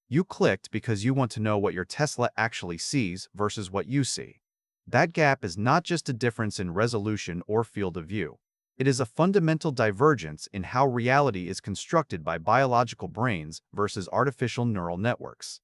You clicked because you want to know what your Tesla actually sees versus what you see. That gap is not just a difference in resolution or field of view. It is a fundamental divergence in how reality is constructed by biological brains versus artificial neural networks.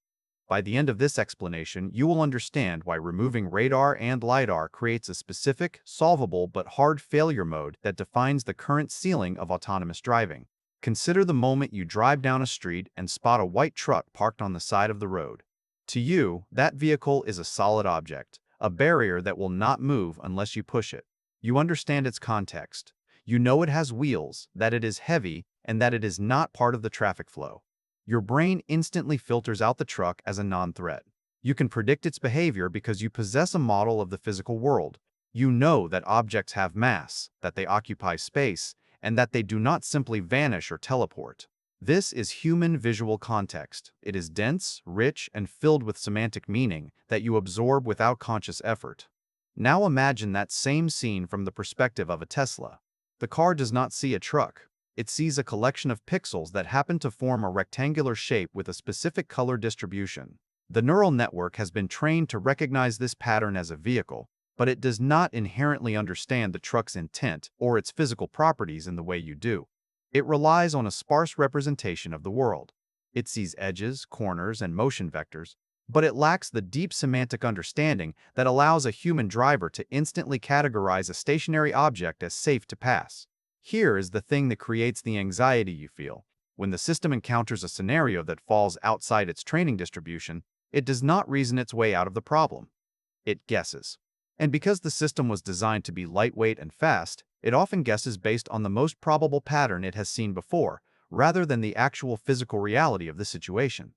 By the end of this explanation, you will understand why removing radar and lidar creates a specific, solvable but hard failure mode that defines the current ceiling of autonomous driving. Consider the moment you drive down a street and spot a white truck parked on the side of the road. To you, that vehicle is a solid object, a barrier that will not move unless you push it. You understand its context. You know it has wheels, that it is heavy, and that it is not part of the traffic flow. Your brain instantly filters out the truck as a non-threat. You can predict its behavior because you possess a model of the physical world. You know that objects have mass, that they occupy space, and that they do not simply vanish or teleport. This is human visual context. It is dense, rich, and filled with semantic meaning that you absorb without conscious effort. Now imagine that same scene from the perspective of a Tesla. The car does not see a truck. It sees a collection of pixels that happen to form a rectangular shape with a specific color distribution. The neural network has been trained to recognize this pattern as a vehicle, but it does not inherently understand the truck's intent or its physical properties in the way you do. It relies on a sparse representation of the world. It sees edges, corners, and motion vectors, but it lacks the deep semantic understanding that allows a human driver to instantly categorize a stationary object as safe to pass. Here is the thing that creates the anxiety you feel. When the system encounters a scenario that falls outside its training distribution, it does not reason its way out of the problem. It guesses. And because the system was designed to be lightweight and fast, it often guesses based on the most probable pattern it has seen before, rather than the actual physical reality of the situation.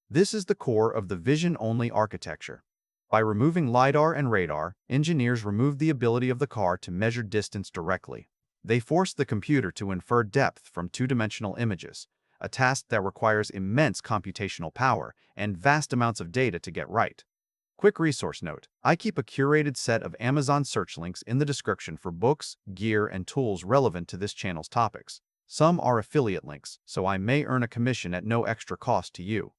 This is the core of the vision-only architecture. By removing lidar and radar, engineers removed the ability of the car to measure distance directly. They forced the computer to infer depth from two-dimensional images, a task that requires immense computational power and vast amounts of data to get right. Quick resource note: I keep a curated set of Amazon search links in the description for books, gear, and tools relevant to this channel's topics. Some are affiliate links, so I may earn a commission at no extra cost to you.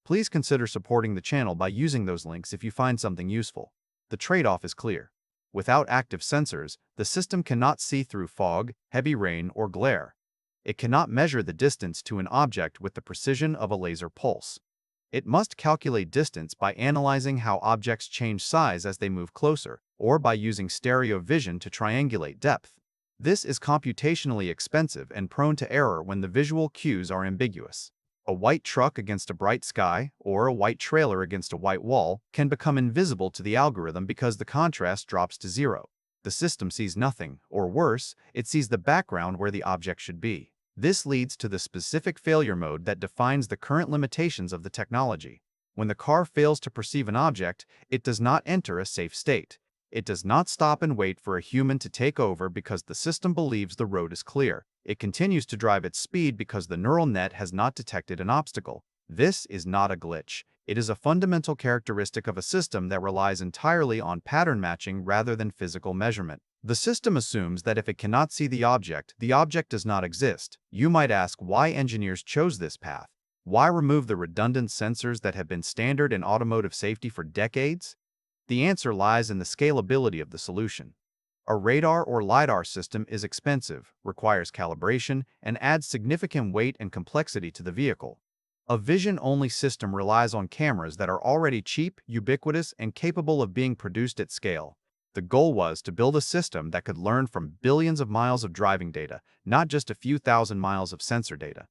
Please consider supporting the channel by using those links if you find something useful. The trade-off is clear. Without active sensors, the system cannot see through fog, heavy rain, or glare. It cannot measure the distance to an object with the precision of a laser pulse. It must calculate distance by analyzing how objects change size as they move closer, or by using stereo vision to triangulate depth. This is computationally expensive and prone to error when the visual cues are ambiguous. A white truck against a bright sky, or a white trailer against a white wall, can become invisible to the algorithm because the contrast drops to zero. The system sees nothing, or worse, it sees the background where the object should be. This leads to the specific failure mode that defines the current limitations of the technology. When the car fails to perceive an object, it does not enter a safe state. It does not stop and wait for a human to take over because the system believes the road is clear. It continues to drive at speed because the neural net has not detected an obstacle. This is not a glitch. It is a fundamental characteristic of a system that relies entirely on pattern matching rather than physical measurement. The system assumes that if it cannot see the object does not exist. You might ask why engineers chose this path. Why remove the redundant sensors that have been standard in automotive safety for decades? The answer lies in the scalability of the solution. A radar or lidar system is expensive, requires calibration, and adds significant weight and complexity to the vehicle. A vision-only system relies on cameras that are already cheap, ubiquitous, and capable of being produced at scale. The goal was to build a system that could learn from billions of miles of driving data, not just a few thousand miles of sensor data.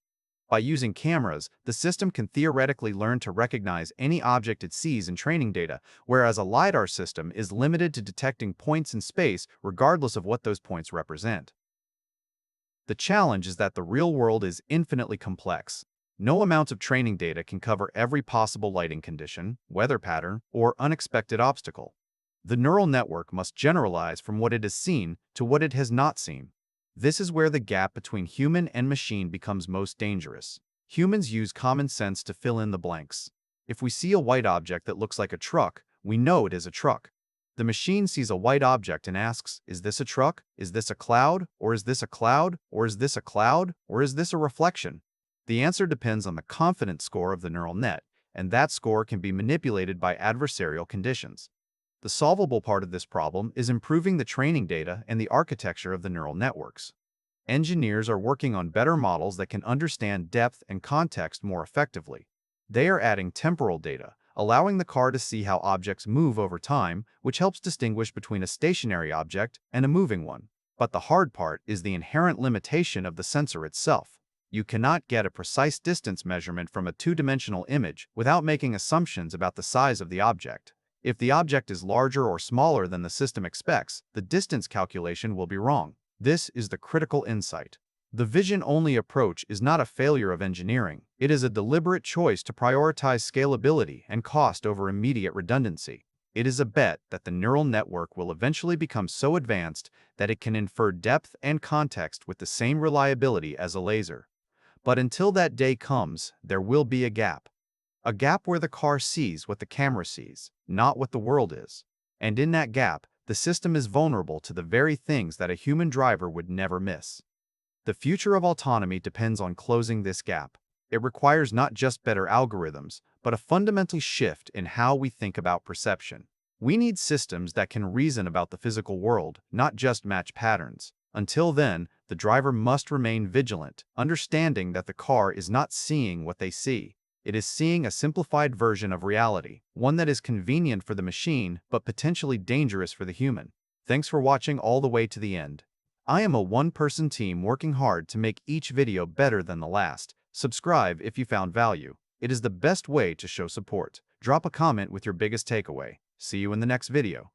By using cameras, the system can theoretically learn to recognize any object it sees in training data, whereas a LiDAR system is limited to detecting points in space regardless of what those points represent. The challenge is that the real world is infinitely complex. No amount of training data can cover every possible lighting condition, weather pattern, or unexpected obstacle. The neural network must generalize from what it has seen to what it has not seen. This is where the gap between human and machine becomes most dangerous. Humans use common sense to fill in the blanks. If we see a white object that looks like a truck, we know it is a truck. The machine sees a white object and asks, is this a truck? Is this a cloud? Or is this a cloud? Or is this a cloud? Or is this a reflection? The answer depends on the confidence score of the neural net. and that score can be manipulated by adversarial conditions. The solvable part of this problem is improving the training data and the architecture of the neural networks. Engineers are working on better models that can understand depth and context more effectively. They are adding temporal data, allowing the car to see how objects move over time, which helps distinguish between a stationary object and a moving one. But the hard part is the inherent limitation of the sensor itself. You cannot get a precise distance measurement from a two-dimensional image without making assumptions about the size of the object. If the object is larger or smaller than the system expects, the distance calculation will be wrong. This is the critical insight. The vision-only approach is not a failure of engineering. It is a deliberate choice to prioritize scalability and cost over immediate redundancy. It is a bet that the neural network will eventually become so advanced that it can infer depth and context with the same reliability as a laser. But until that day comes, there will be a gap. A gap where the car sees what the camera sees, not what the world is. And in that gap, the system is vulnerable to the very things that a human driver would never miss. The future of autonomy depends on closing this gap. It requires not just better algorithms, but a fundamental shift in how we think about perception. We need systems that can reason about the physical world, not just match patterns. Until then, the driver must remain vigilant, understanding that the car is not seeing what they see. It is seeing a simplified version of reality, one that is convenient for the machine but potentially dangerous for the human. Thanks for watching all the way to the end. I am a one-person team working hard to make each video better than the last. Subscribe if you found value. It is the best way to show support. Drop a comment with your biggest takeaway. See you in the next video.